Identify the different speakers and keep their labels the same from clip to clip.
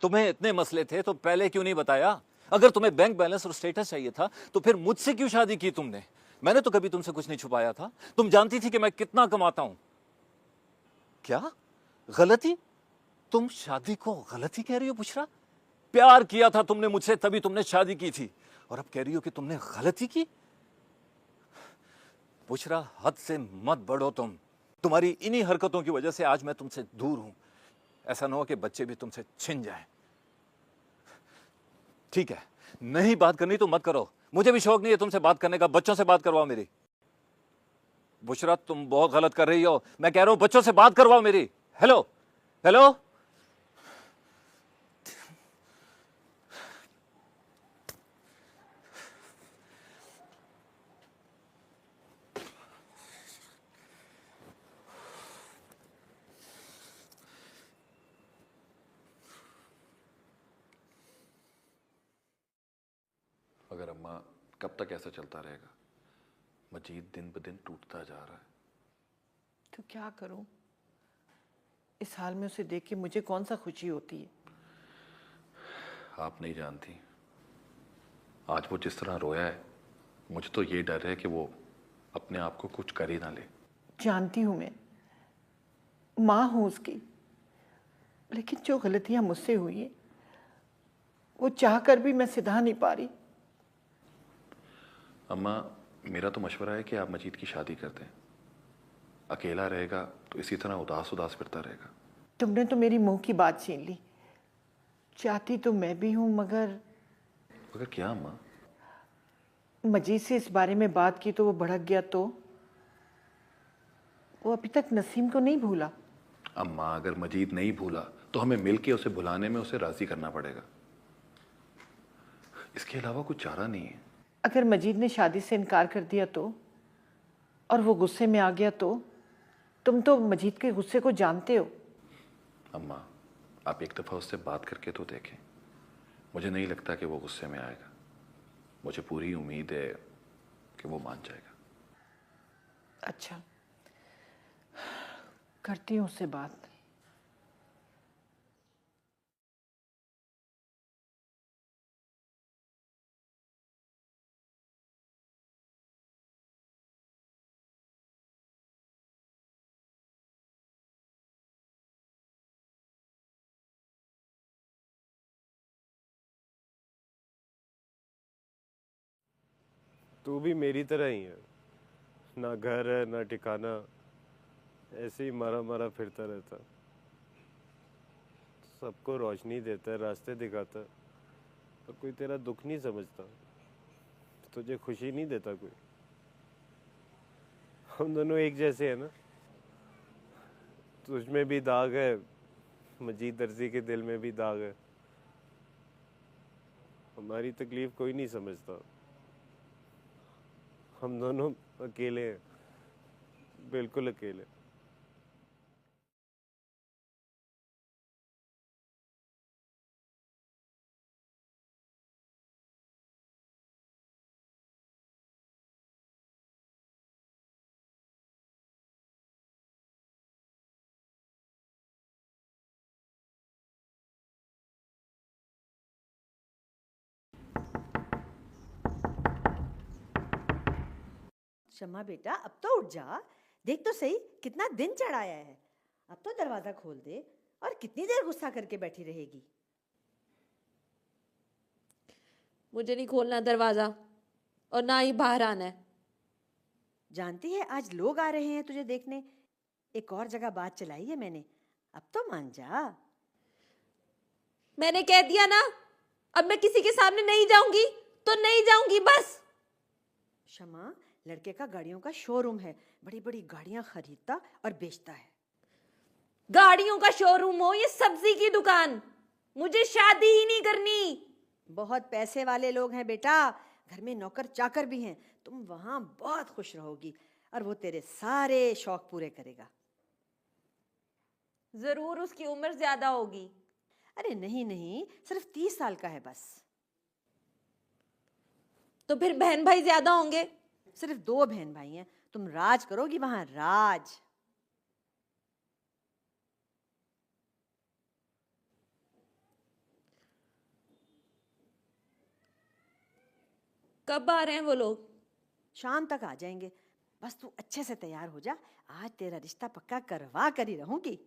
Speaker 1: तुम्हें इतने मसले थे तो पहले क्यों नहीं बताया? अगर तुम्हें बैंक बैलेंस और स्टेटस चाहिए था तो फिर मुझसे क्यों शादी की तुमने? मैंने तो कभी तुमसे कुछ नहीं छुपाया था। तुम जानती थी कि मैं कितना कमाता हूं। क्या गलती? तुम शादी को गलती कह रही हो बुशरा? प्यार किया था तुमने मुझसे, तभी तुमने शादी की थी, और अब कह रही हो कि तुमने गलती की? बुशरा, हद से मत बढ़ो तुम। तुम्हारी इन्हीं हरकतों की वजह से आज मैं तुमसे दूर हूं। ऐसा ना हो कि बच्चे भी तुमसे छिन जाएं। ठीक है, नहीं बात करनी तो मत करो। मुझे भी शौक नहीं है तुमसे बात करने का। बच्चों से बात करवाओ मेरी। बुशरा, तुम बहुत गलत कर रही हो। मैं कह रहा हूं बच्चों से बात करवाओ मेरी। Hello hello.
Speaker 2: मगर अम्मा, कब तक ऐसा चलता रहेगा? मजीद दिन ब दिन टूटता जा रहा है।
Speaker 3: तो क्या करूं? इस हाल में उसे देख के मुझे कौन सा खुशी होती है।
Speaker 2: आप नहीं जानती, आज वो जिस तरह रोया है, मुझे तो ये डर है कि वो अपने आप को कुछ कर ही ना ले।
Speaker 3: जानती हूं, मैं माँ हूं उसकी, लेकिन जो गलतियां मुझसे हुई हैं वो चाह कर भी मैं सिधा नहीं पा रही।
Speaker 2: अम्मा, मेरा तो मशवरा है कि आप मजीद की शादी कर दें। अकेला रहेगा तो इसी तरह उदास उदास फिरता रहेगा।
Speaker 3: तुमने तो मेरी मुंह की बात छीन ली। चाहती तो मैं भी हूं, मगर
Speaker 2: मगर क्या अम्मा?
Speaker 3: मजीद से इस बारे में बात की तो वो भड़क गया, तो वो अभी तक नसीम को नहीं भूला।
Speaker 2: अम्मा, अगर मजीद नहीं भूला तो हमें मिल के उसे भुलाने में उसे राजी करना पड़ेगा। इसके अलावा कुछ चारा नहीं है।
Speaker 3: अगर मजीद ने शादी से इनकार कर दिया तो, और वो गुस्से में आ गया तो? तुम तो मजीद के गुस्से को जानते हो।
Speaker 2: अम्मा, आप एक दफ़ा उससे बात करके तो देखें। मुझे नहीं लगता कि वो गुस्से में आएगा। मुझे पूरी उम्मीद है कि वो मान जाएगा।
Speaker 3: अच्छा, करती हूँ उससे बात।
Speaker 4: तू भी मेरी तरह ही है, ना घर है ना ठिकाना, ऐसे ही मारा मारा फिरता रहता। सबको रोशनी देता है, रास्ते दिखाता है, पर कोई तेरा दुख नहीं समझता, तुझे खुशी नहीं देता कोई। हम दोनों एक जैसे हैं ना। तुझ में भी दाग है, मजीद दर्जी के दिल में भी दाग है। हमारी तकलीफ कोई नहीं समझता। हम दोनों अकेले हैं, बिल्कुल अकेले।
Speaker 5: शम्मा बेटा, अब तो उठ जा। देख तो सही कितना दिन चढ़ाया है। अब तो दरवाजा खोल दे। और कितनी देर गुस्सा करके बैठी रहेगी?
Speaker 6: मुझे नहीं खोलना दरवाजा, और ना ही बाहर आना है।
Speaker 5: जानती है आज लोग आ रहे हैं तुझे देखने। एक और जगह बात चलाई है मैंने। अब तो मान जा।
Speaker 6: मैंने कह दिया ना, अब मैं किसी के सामने नहीं जाऊंगी तो नहीं जाऊंगी, बस।
Speaker 5: शम्मा, लड़के का गाड़ियों का शोरूम है। बड़ी बड़ी गाड़ियां खरीदता और बेचता है।
Speaker 6: गाड़ियों का शोरूम हो या सब्जी की दुकान, मुझे शादी ही नहीं करनी।
Speaker 5: बहुत पैसे वाले लोग हैं बेटा। घर में नौकर चाकर भी हैं। तुम वहां बहुत खुश रहोगी और वो तेरे सारे शौक पूरे करेगा।
Speaker 6: जरूर उसकी उम्र ज्यादा होगी।
Speaker 5: अरे नहीं नहीं, सिर्फ 30 साल का है बस।
Speaker 6: तो फिर बहन भाई ज्यादा होंगे।
Speaker 5: सिर्फ 2 बहन भाई हैं। तुम राज करोगी वहां, राज।
Speaker 6: कब आ रहे हैं वो लोग?
Speaker 5: शाम तक आ जाएंगे। बस तू अच्छे से तैयार हो जा, आज तेरा रिश्ता पक्का करवा कर ही रहूंगी।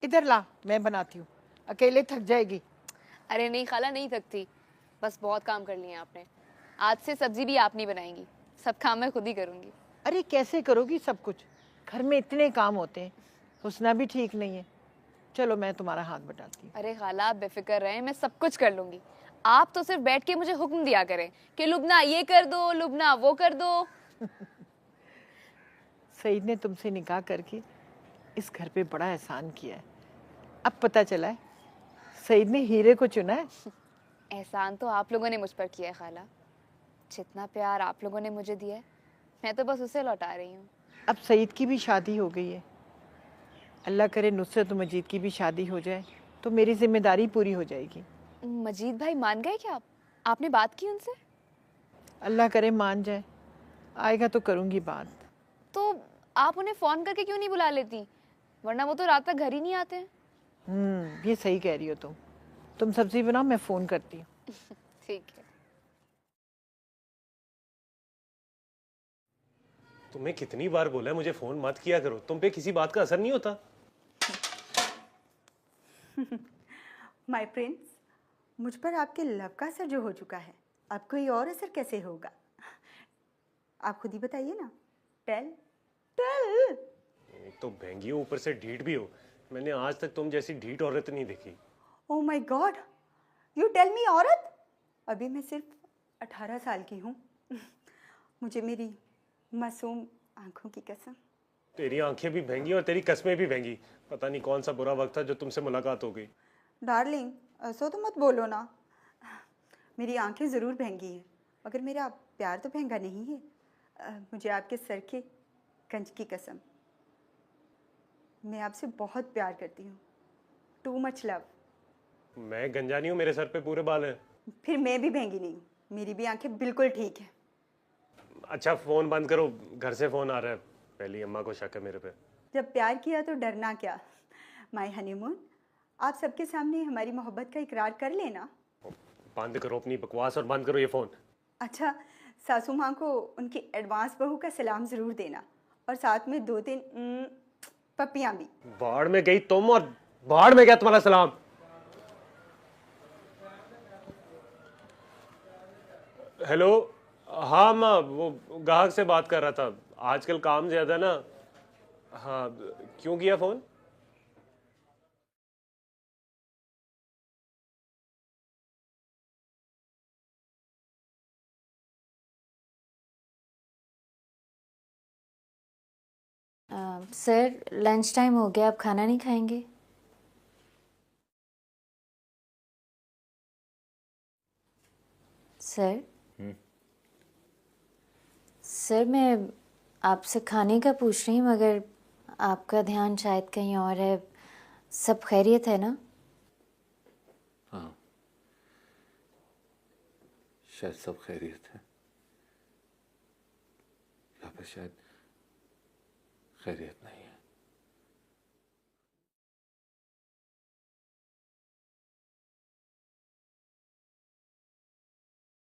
Speaker 3: इधर ला, मैं बनाती हूँ, अकेले थक जाएगी।
Speaker 7: अरे नहीं खाला, नहीं थकती, बस बहुत काम कर लिए आपने। आज से सब्जी भी आप नहीं बनाएंगी, सब काम मैं खुद ही करूंगी।
Speaker 3: अरे कैसे करोगी सब कुछ, घर में इतने काम होते हैं, हुस्ना भी ठीक नहीं है। चलो मैं तुम्हारा हाथ बटाती हूँ।
Speaker 7: अरे खाला आप बेफिक्र रहें, मैं सब कुछ कर लूंगी। आप तो सिर्फ बैठ के मुझे हुक्म दिया करें कि लुबना ये कर दो, लुबना वो कर दो।
Speaker 3: सईद ने तुमसे निकाह करके इस घर पे बड़ा एहसान किया है। अब पता चला है सईद ने हीरे को चुना है।
Speaker 7: एहसान तो आप लोगों ने मुझ पर किया है खाला, जितना प्यार आप लोगों ने मुझे दिया है मैं तो बस उसे लौटा रही हूँ।
Speaker 3: अब सईद की भी शादी हो गई है, अल्लाह करे नुसरत और मजीद की भी शादी हो जाए तो मेरी जिम्मेदारी पूरी हो जाएगी।
Speaker 7: मजीद भाई मान गए क्या? आपने बात की उनसे?
Speaker 3: अल्लाह करे मान जाए, आएगा तो करूँगी बात।
Speaker 7: तो आप उन्हें फोन करके क्यों नहीं बुला लेती, वरना वो तो रात तक घर ही नहीं आते हैं।
Speaker 3: ये सही कह रही हो तुम सब्जी बनाओ, मैं फ़ोन करती हूँ।
Speaker 7: ठीक है।
Speaker 4: तुम्हें कितनी बार बोला है मुझे फोन मत किया करो, तुम पे किसी बात का असर नहीं होता?
Speaker 8: माय प्रिंस, मुझ पर आपके लव का असर जो हो चुका है, अब कोई और असर कैसे होगा? आप खुद ही बताइए ना। Tell tell.
Speaker 4: एक तो महंगी हो, ऊपर से ढीठ भी हो। मैंने आज तक तुम जैसी ढीठ औरत नहीं देखी।
Speaker 8: Oh my god, you tell me औरत? अभी मैं सिर्फ 18 साल की हूँ। मुझे मेरी मासूम आंखों की कसम।
Speaker 4: तेरी आंखें भी महंगी और तेरी कस्में भी महंगी। पता नहीं कौन सा बुरा वक्त था जो तुमसे मुलाकात हो गई।
Speaker 8: डार्लिंग, ऐसा तो मत बोलो ना। मेरी आंखें ज़रूर महंगी हैं, मगर मेरा प्यार तो महंगा नहीं है। मुझे आपके सर के गंज की कसम, मैं आपसे बहुत प्यार करती हूँ। Too much love.
Speaker 4: मैं गंजा नहीं हूँ, मेरे सर पे पूरे बाल हैं।
Speaker 8: फिर मैं भी महंगी नहीं हूँ, मेरी भी आंखें बिल्कुल ठीक है।
Speaker 4: अच्छा फ़ोन बंद करो, घर से फ़ोन आ रहा है। पहली अम्मा को शक है मेरे पे।
Speaker 8: जब प्यार किया तो डरना क्या। माय हनीमून, आप सबके सामने हमारी मोहब्बत का इकरार कर लेना।
Speaker 4: बंद करो अपनी बकवास और बंद करो ये फ़ोन।
Speaker 8: अच्छा, सासू माँ को उनकी एडवांस बहू का सलाम ज़रूर देना, और साथ में 2-3 पपियाँ भी।
Speaker 4: बाढ़ में गई तुम और बाढ़ में गया तुम्हारा सलाम। हेलो, हाँ माँ, वो ग्राहक से बात कर रहा था। आजकल काम ज़्यादा ना। हाँ, क्यों किया फ़ोन?
Speaker 9: सर लंच टाइम हो गया, आप खाना नहीं खाएंगे? सर सर मैं आपसे खाने का पूछ रही हूँ, मगर आपका ध्यान शायद कहीं और है। सब खैरियत है ना?
Speaker 2: हाँ, शायद सब खैरियत है, या फिर शायद खैरियत नहीं है।